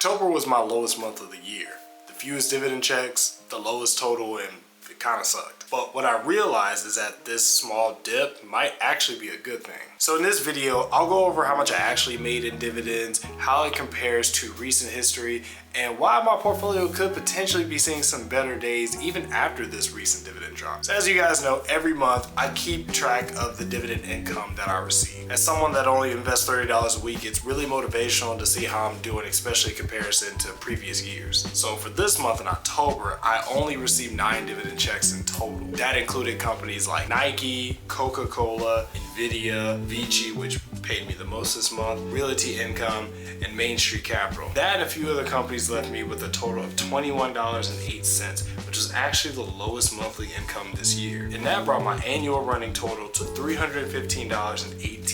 October was my lowest month of the year. The fewest dividend checks, the lowest total, and it kind of sucked. But what I realized is that this small dip might actually be a good thing. So in this video, I'll go over how much I actually made in dividends, how it compares to recent history, and why my portfolio could potentially be seeing some better days even after this recent dividend drop. So as you guys know, every month I keep track of the dividend income that I receive. As someone that only invests $30 a week, it's really motivational to see how I'm doing, especially in comparison to previous years. So for this month in October, I only received 9 dividend checks in total. That included companies like Nike, Coca-Cola, Nvidia, Vici, which paid me the most this month, Realty Income, and Main Street Capital. That and a few other companies left me with a total of $21.08, which was actually the lowest monthly income this year. And that brought my annual running total to $315.18.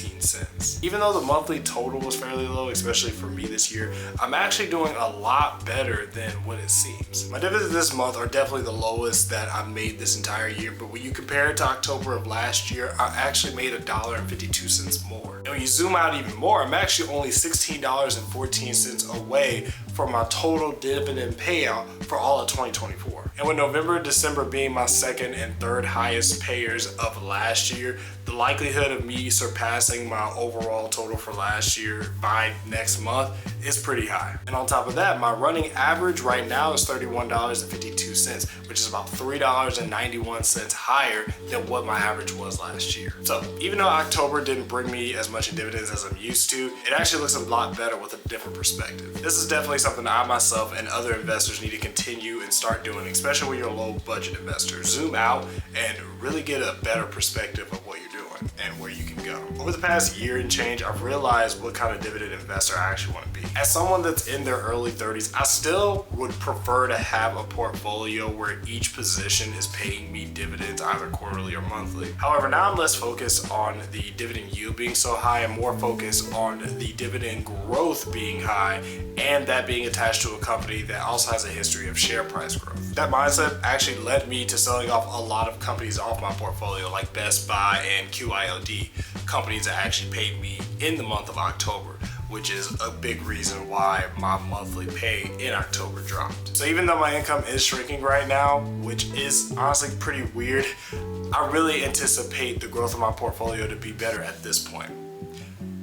Even though the monthly total was fairly low, especially for me this year, I'm actually doing a lot better than what it seems. My dividends this month are definitely the lowest that I've made this entire year, but when you compare it to October of last year, I actually made $1.52 more. And when you zoom out even more, I'm actually only $16.14 away from my total dividend payout for all of 2024. And with November and December being my second and third highest payers of last year, the likelihood of me surpassing my overall total for last year by next month is pretty high. And on top of that, my running average right now is $31.52, which is about $3.91 higher than what my average was last year. So even though October didn't bring me as much in dividends as I'm used to, it actually looks a lot better with a different perspective. This is definitely something I myself and other investors need to continue and start doing, especially when you're a low budget investor. Zoom out and really get a better perspective of what you're doing and where you can go. Over the past year and change, I've realized what kind of dividend investor I actually want to be. As someone that's in their early 30s, I still would prefer to have a portfolio where each position is paying me dividends either quarterly or monthly. However, now I'm less focused on the dividend yield being so high and more focused on the dividend growth being high and that being attached to a company that also has a history of share price growth. That mindset actually led me to selling off a lot of companies off my portfolio like Best Buy and QIOD, companies that actually paid me in the month of October, which is a big reason why my monthly pay in October dropped. So even though my income is shrinking right now, which is honestly pretty weird, I really anticipate the growth of my portfolio to be better at this point.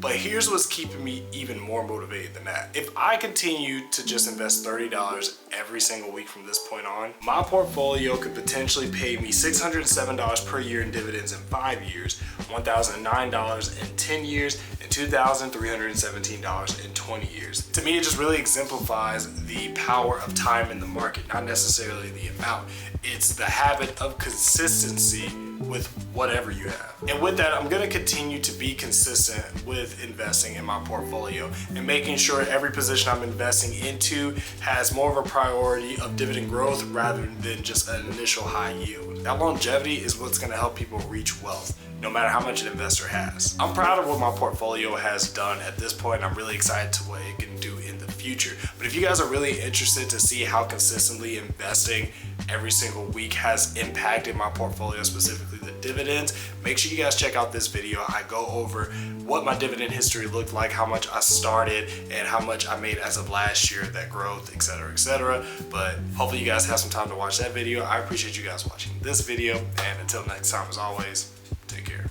But here's what's keeping me even more motivated than that. If I continue to just invest $30 every single week from this point on, my portfolio could potentially pay me $607 per year in dividends in 5 years, $1,009 in 10 years, and $2,317 in 20 years. To me, it just really exemplifies the power of time in the market, not necessarily the amount. It's the habit of consistency with whatever you have. And with that, I'm gonna continue to be consistent with investing in my portfolio and making sure every position I'm investing into has more of a priority of dividend growth rather than just an initial high yield. That longevity is what's gonna help people reach wealth, no matter how much an investor has. I'm proud of what my portfolio has done at this point. I'm really excited to what it can do in the future. But if you guys are really interested to see how consistently investing every single week has impacted my portfolio, specifically the dividends, make sure you guys check out this video. I go over what my dividend history looked like, how much I started, and how much I made as of last year, that growth, etc., etc. But hopefully you guys have some time to watch that video. I appreciate you guys watching this video, and until next time, as always, take care.